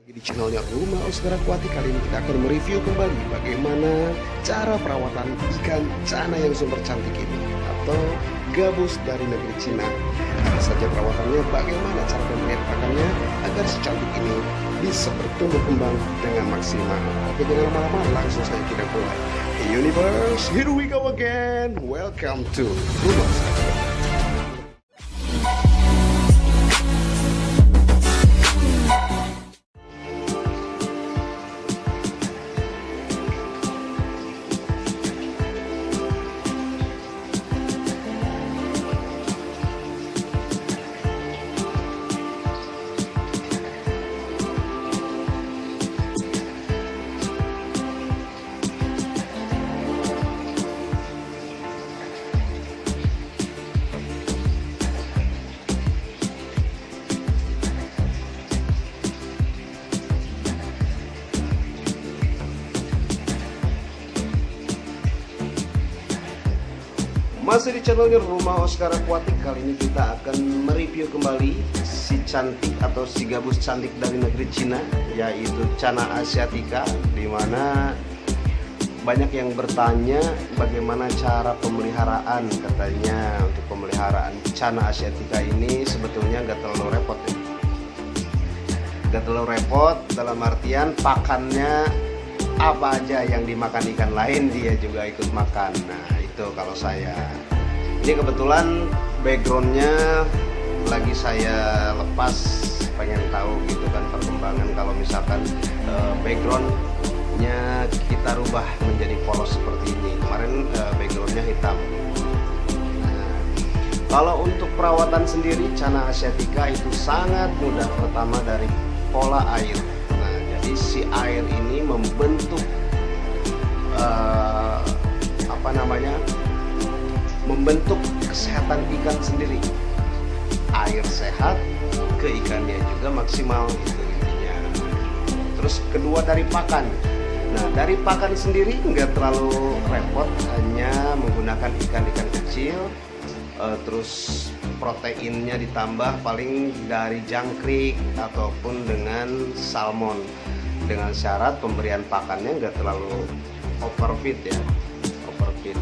Di channelnya Rumah Oscar Aquatic, kali ini kita akan mereview kembali bagaimana cara perawatan ikan cana yang super cantik ini atau gabus dari negeri Cina. Apa saja perawatannya, bagaimana cara pemberian pakannya agar si cantik ini bisa bertumbuh kembang dengan maksimal. Oke, jangan lama-lama, langsung saja kita mulai. Hey Universe, here we go again. Welcome to Rumah Oscar Aquatic. Masih di channelnya Rumah Oscar Aquatic, kali ini kita akan mereview kembali si cantik atau si gabus cantik dari negeri Cina, yaitu Channa asiatica, dimana banyak yang bertanya bagaimana cara pemeliharaan. Katanya untuk pemeliharaan Channa asiatica ini sebetulnya gak terlalu repot ya. Gak terlalu repot dalam artian pakannya apa aja yang dimakan ikan lain dia juga ikut makan. Nah itu kalau saya ini kebetulan backgroundnya lagi saya lepas, pengen tahu gitu kan perkembangan kalau misalkan backgroundnya kita rubah menjadi polos seperti ini. Kemarin backgroundnya hitam. Nah, kalau untuk perawatan sendiri Channa asiatica itu sangat mudah. Pertama dari pola air. Nah jadi si air ini membentuk membentuk kesehatan ikan sendiri. Air sehat, ke ikannya juga maksimal, itu intinya. Terus kedua dari pakan. Nah dari pakan sendiri nggak terlalu repot, hanya menggunakan ikan-ikan kecil. Terus proteinnya ditambah paling dari jangkrik ataupun dengan salmon, dengan syarat pemberian pakannya nggak terlalu overfeed ya, overfeed.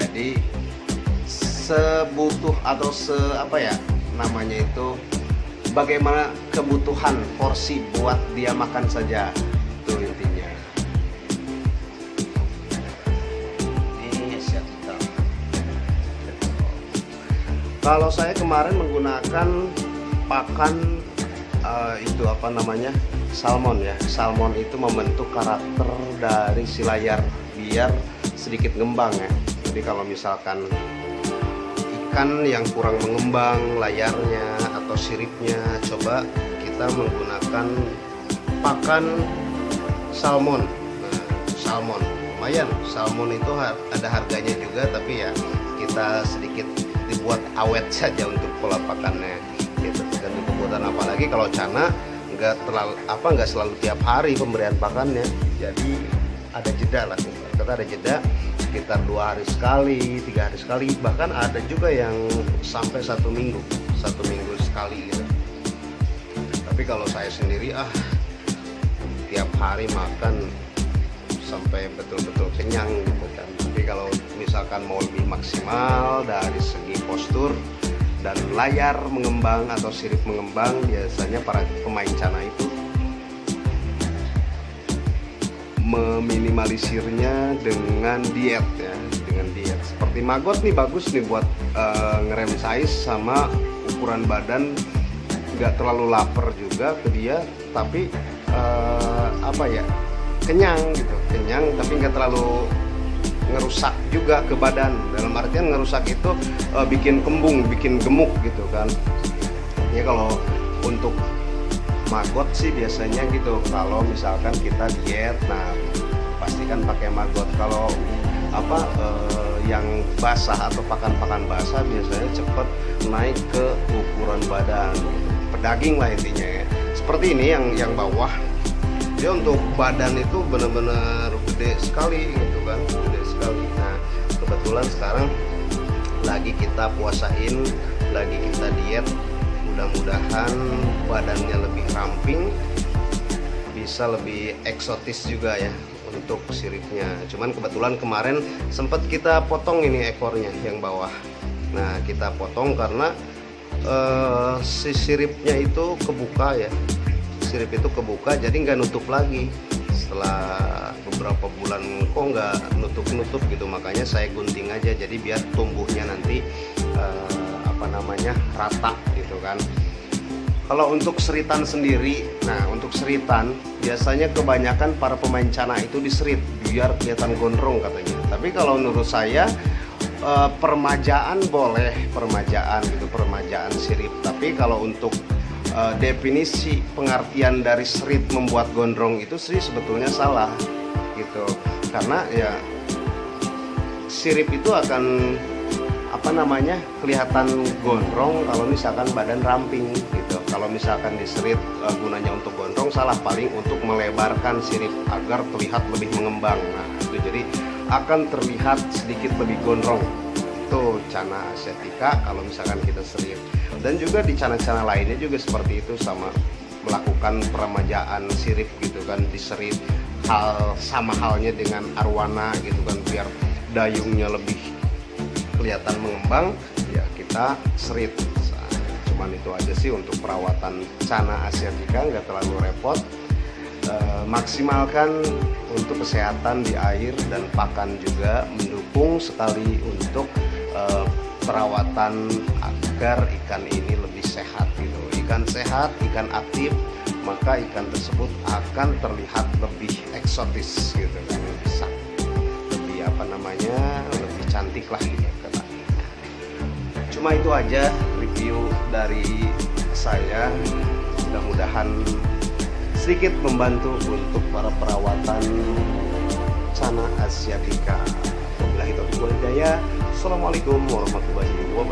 Jadi sebutuh atau namanya itu bagaimana kebutuhan porsi buat dia makan saja, itu intinya. Ini siap. Kalau saya kemarin menggunakan pakan salmon ya. Salmon itu membentuk karakter dari si layar biar sedikit ngembang ya. Jadi kalau misalkan ikan yang kurang mengembang layarnya atau siripnya, coba kita menggunakan pakan salmon. Nah, salmon lumayan, salmon itu ada harganya juga, tapi ya kita sedikit dibuat awet saja untuk pola pakannya gitu. Tergantung kebutuhan, apalagi kalau Channa nggak selalu tiap hari pemberian pakannya, jadi ada jeda lah. Kita ada jeda sekitar 2 hari sekali, 3 hari sekali, bahkan ada juga yang sampai 1 minggu sekali gitu. Tapi kalau saya sendiri tiap hari makan sampai betul-betul kenyang gitu kan. Tapi kalau misalkan mau lebih maksimal dari segi postur dan layar mengembang atau sirip mengembang, biasanya para pemain Channa itu meminimalisirnya dengan diet ya, dengan diet. Seperti maggot nih bagus nih buat ngerem size sama ukuran badan, nggak terlalu lapar juga ke dia, tapi kenyang gitu, kenyang tapi nggak terlalu ngerusak juga ke badan. Dalam artian ngerusak itu bikin kembung, bikin gemuk gitu kan. Ya kalau untuk maggot sih biasanya gitu, kalau misalkan kita diet, nah pastikan pakai maggot. Kalau yang basah atau pakan-pakan basah biasanya cepat naik ke ukuran badan, pedaging lah intinya ya. Seperti ini yang bawah, dia untuk badan itu benar-benar gede sekali gitu kan, gede sekali. Nah kebetulan sekarang lagi kita puasain, lagi kita diet, mudah-mudahan badannya lebih ramping, bisa lebih eksotis juga ya untuk siripnya. Cuman kebetulan kemarin sempat kita potong ini ekornya yang bawah. Nah, kita potong karena si siripnya itu kebuka ya, sirip itu kebuka, jadi nggak nutup lagi. Setelah beberapa bulan kok nggak nutup gitu, makanya saya gunting aja, jadi biar tumbuhnya nanti rata gitu kan. Kalau untuk seritan sendiri, nah untuk seritan biasanya kebanyakan para pemain cana itu diserit biar kelihatan gondrong katanya. Tapi kalau menurut saya permajaan boleh, permajaan gitu, permajaan sirip. Tapi kalau untuk definisi pengertian dari serit membuat gondrong itu sih sebetulnya salah gitu. Karena ya sirip itu akan kelihatan gondrong kalau misalkan badan ramping gitu. Kalau misalkan diserit gunanya untuk gondrong, salah, paling untuk melebarkan sirip agar terlihat lebih mengembang. Nah itu jadi akan terlihat sedikit lebih gondrong. Itu cana asiatica kalau misalkan kita serit. Dan juga di cana-cana lainnya juga seperti itu, sama melakukan peremajaan sirip gitu kan, diserit. Sama halnya dengan arwana gitu kan, biar dayungnya lebih kelihatan mengembang ya kita serit. Cuman itu aja sih untuk perawatan cana asiatica, nggak terlalu repot. Maksimalkan untuk kesehatan di air dan pakan juga, mendukung sekali untuk perawatan agar ikan ini lebih sehat gitu. Ikan sehat, ikan aktif, maka ikan tersebut akan terlihat lebih eksotis gitu kan, bisa lebih lebih cantik lah gitu. Cuma itu aja review dari saya, mudah-mudahan sedikit membantu untuk para perawatan cana asiatica. Wabillahi taufiq wal hidayah. Assalamualaikum warahmatullahi wabarakatuh.